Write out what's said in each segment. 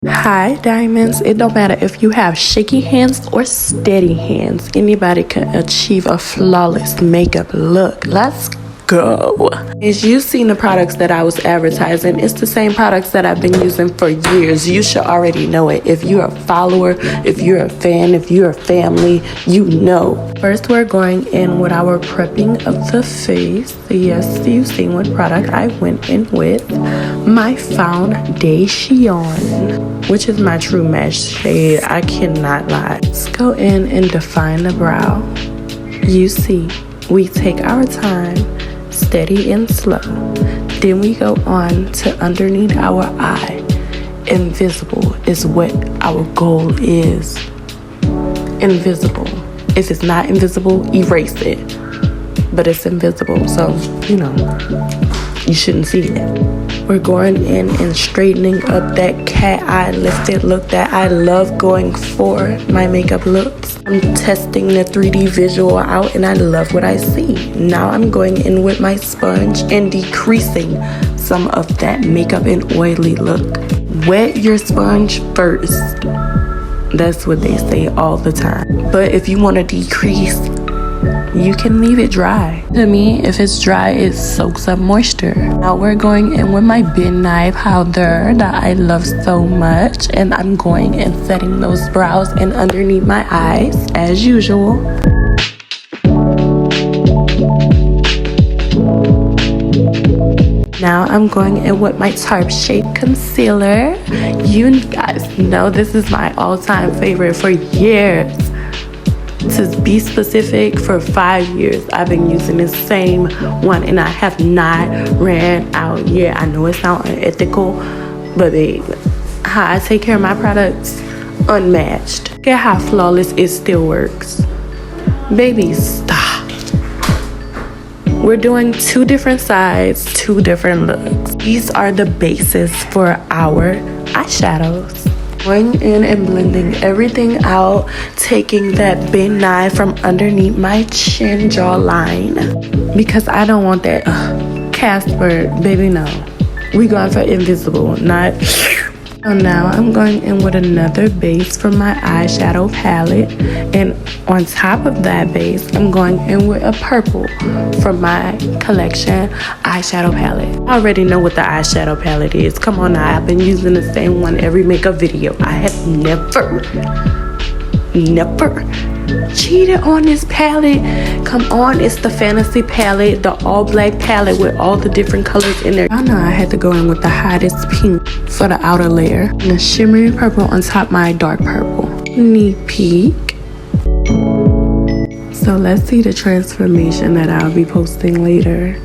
Hi diamonds, it don't matter if you have shaky hands or steady hands, anybody can achieve a flawless makeup look. Let's go. As you've seen the products that I was advertising, it's the same products that I've been using for years. You should already know it. If you're a follower, if you're a fan, if you're a family, you know. First, we're going in with our prepping of the face. Yes, you've seen what product I went in with. My foundation, which is my true match shade. I cannot lie. Let's go in and define the brow. You see, we take our time, steady and slow. Then we go on to underneath our eye. Invisible is what our goal is. Invisible. If it's not invisible, erase it. But it's invisible, so you know, you shouldn't see it. We're going in and straightening up that cat eye lifted look that I love going for my makeup looks. I'm testing the 3D visual out and I love what I see. Now I'm going in with my sponge and decreasing some of that makeup and oily look. Wet your sponge first. That's what they say all the time. But if you want to decrease, you can leave it dry. To me, if it's dry, it soaks up moisture. Now we're going in with my big knife powder that I love so much, and I'm going and setting those brows and underneath my eyes as usual. Now I'm going in with my Tarte Shape Concealer. You guys know this is my all-time favorite for years. To be specific, for 5 years I've been using the same one and I have not ran out yet. I know it sounds unethical, but babe, how I take care of my products, unmatched. Look at how flawless it still works. Baby, stop. We're doing 2 different sides, 2 different looks. These are the bases for our eyeshadows. Going in and blending everything out, taking that big knife from underneath my chin jawline, because I don't want that Casper, baby, no. We going for invisible, not. So now I'm going in with another base from my eyeshadow palette, and on top of that base I'm going in with a purple from my collection eyeshadow palette. I already know what the eyeshadow palette is. Come on now, I've been using the same one every makeup video. I have never cheated on this palette. Come on, it's the fantasy palette, the all black palette with all the different colors in there. I know I had to go in with the hottest pink for the outer layer and the shimmery purple on top my dark purple. Sneak peek. So let's see the transformation that I'll be posting later.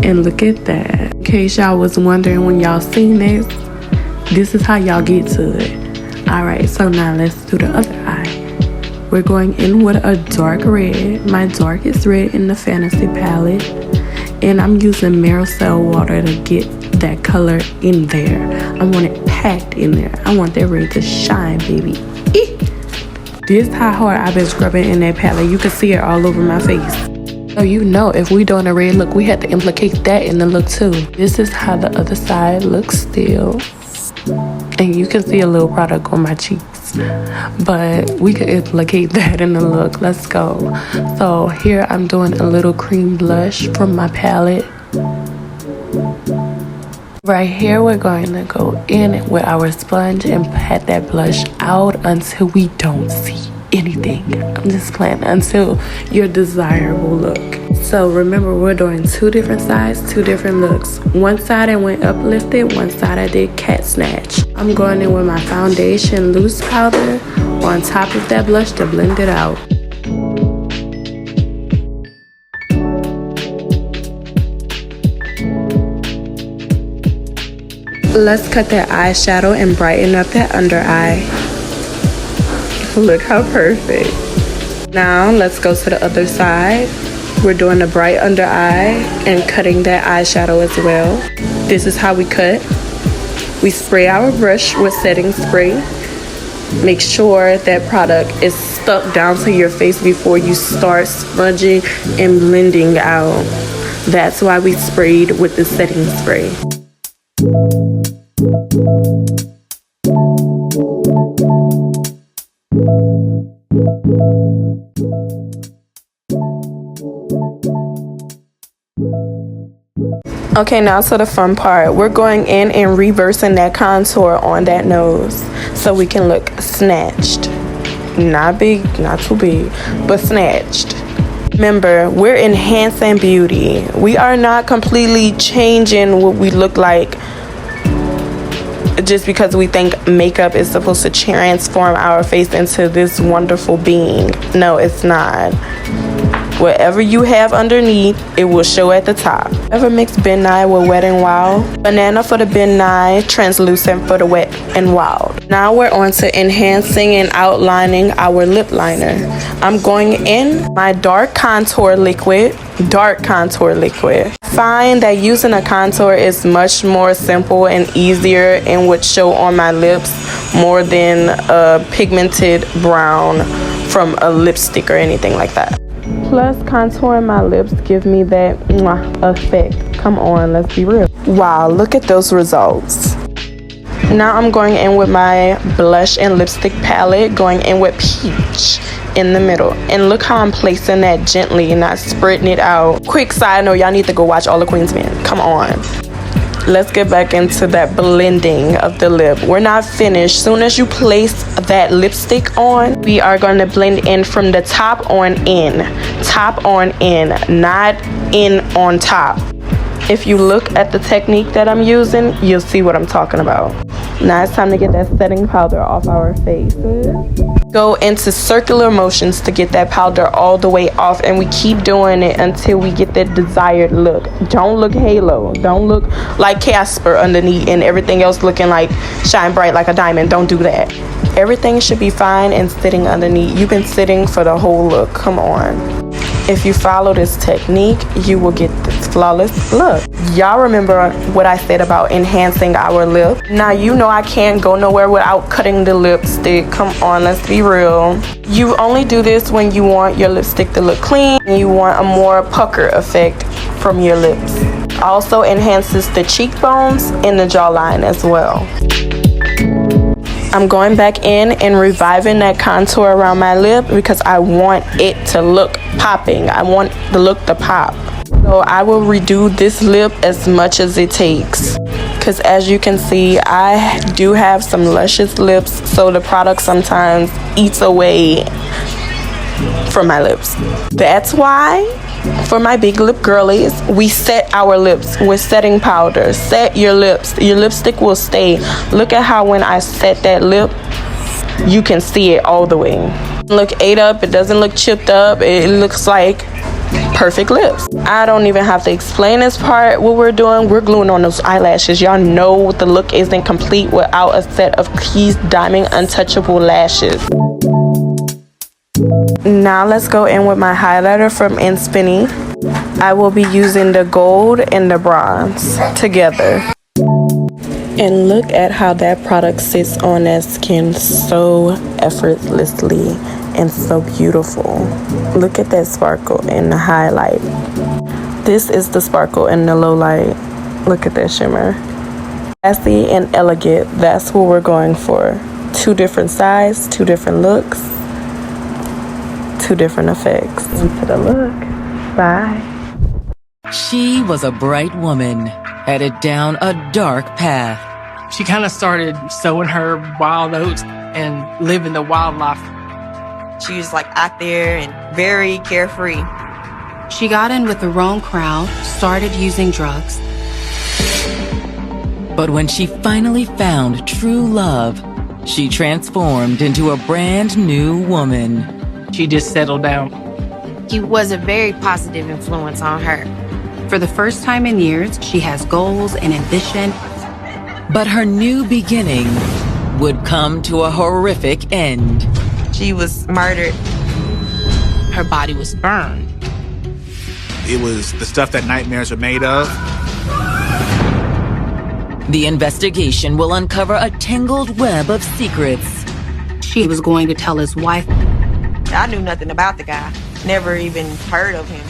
And look at that. In case y'all was wondering when y'all seen this is how y'all get to it. Alright, so now let's do the other eye. We're going in with a dark red, my darkest red in the fantasy palette. And I'm using Maricel water to get that color in there. I want it packed in there. I want that red to shine, baby. This is how hard I've been scrubbing in that palette. You can see it all over my face. So you know, if we doing a red look, we had to implicate that in the look too. This is how the other side looks still. And you can see a little product on my cheeks. But we could implicate that in the look. Let's go. So here I'm doing a little cream blush from my palette. Right here we're going to go in with our sponge and pat that blush out until we don't see anything. I'm just playing, until your desirable look. So remember, we're doing 2 different sides, 2 different looks. One side I went uplifted, one side I did cat snatch. I'm going in with my foundation loose powder on top of that blush to blend it out. Let's cut that eyeshadow and brighten up that under eye. Look how perfect. Now let's go to the other side. We're doing a bright under eye and cutting that eyeshadow as well. This is how we cut. We spray our brush with setting spray. Make sure that product is stuck down to your face before you start smudging and blending out. That's why we sprayed with the setting spray. Okay, now to the fun part. We're going in and reversing that contour on that nose so we can look snatched. Not big, not too big, but snatched. Remember, we're enhancing beauty. We are not completely changing what we look like just because we think makeup is supposed to transform our face into this wonderful being. No, it's not. Whatever you have underneath, it will show at the top. Ever mix Ben Nye with Wet n Wild? Banana for the Ben Nye, translucent for the Wet n Wild. Now we're on to enhancing and outlining our lip liner. I'm going in my dark contour liquid. Find that using a contour is much more simple and easier and would show on my lips more than a pigmented brown from a lipstick or anything like that. Plus, contouring my lips give me that effect. Come on, let's be real. Wow, look at those results. Now I'm going in with my blush and lipstick palette, going in with Peach in the middle. And look how I'm placing that gently and not spreading it out. Quick side note, y'all need to go watch All the Queen's Men. Come on. Let's get back into that blending of the lip. We're not finished. Soon as you place that lipstick on, we are going to blend in from the top on in. Top on in, not in on top. If you look at the technique that I'm using, you'll see what I'm talking about. Now it's time to get that setting powder off our faces. Go into circular motions to get that powder all the way off, and we keep doing it until we get that desired look. Don't look halo. Don't look like Casper underneath and everything else looking like shine bright like a diamond. Don't do that. Everything should be fine and sitting underneath. You've been sitting for the whole look. Come on. If you follow this technique, you will get this flawless look. Y'all remember what I said about enhancing our lip? Now you know I can't go nowhere without cutting the lipstick. Come on, let's be real. You only do this when you want your lipstick to look clean and you want a more pucker effect from your lips. Also enhances the cheekbones and the jawline as well. I'm going back in and reviving that contour around my lip because I want it to look popping. I want the look to pop. So I will redo this lip as much as it takes. Because as you can see, I do have some luscious lips. So the product sometimes eats away from my lips. That's why for my big lip girlies, we set our lips with setting powder. Set your lips. Your lipstick will stay. Look at how when I set that lip, you can see it all the way. Look ate up. It doesn't look chipped up. It looks like perfect lips. I don't even have to explain this part. What we're doing, we're gluing on those eyelashes. Y'all know the look isn't complete without a set of Keys Diamond Untouchable lashes. Now let's go in with my highlighter from Inspinny. I will be using the gold and the bronze together. And look at how that product sits on that skin so effortlessly and so beautiful. Look at that sparkle in the highlight. This is the sparkle in the low light. Look at that shimmer. Classy and elegant, that's what we're going for. 2 different sides, 2 different looks, 2 different effects. Into the look. Bye. She was a bright woman, headed down a dark path. She kind of started sowing her wild oats and living the wild life. She was like out there and very carefree. She got in with the wrong crowd, started using drugs. But when she finally found true love, she transformed into a brand new woman. She just settled down. He was a very positive influence on her. For the first time in years, she has goals and ambition. But her new beginning would come to a horrific end. She was murdered. Her body was burned. It was the stuff that nightmares are made of. The investigation will uncover a tangled web of secrets. She was going to tell his wife. I knew nothing about the guy. Never even heard of him.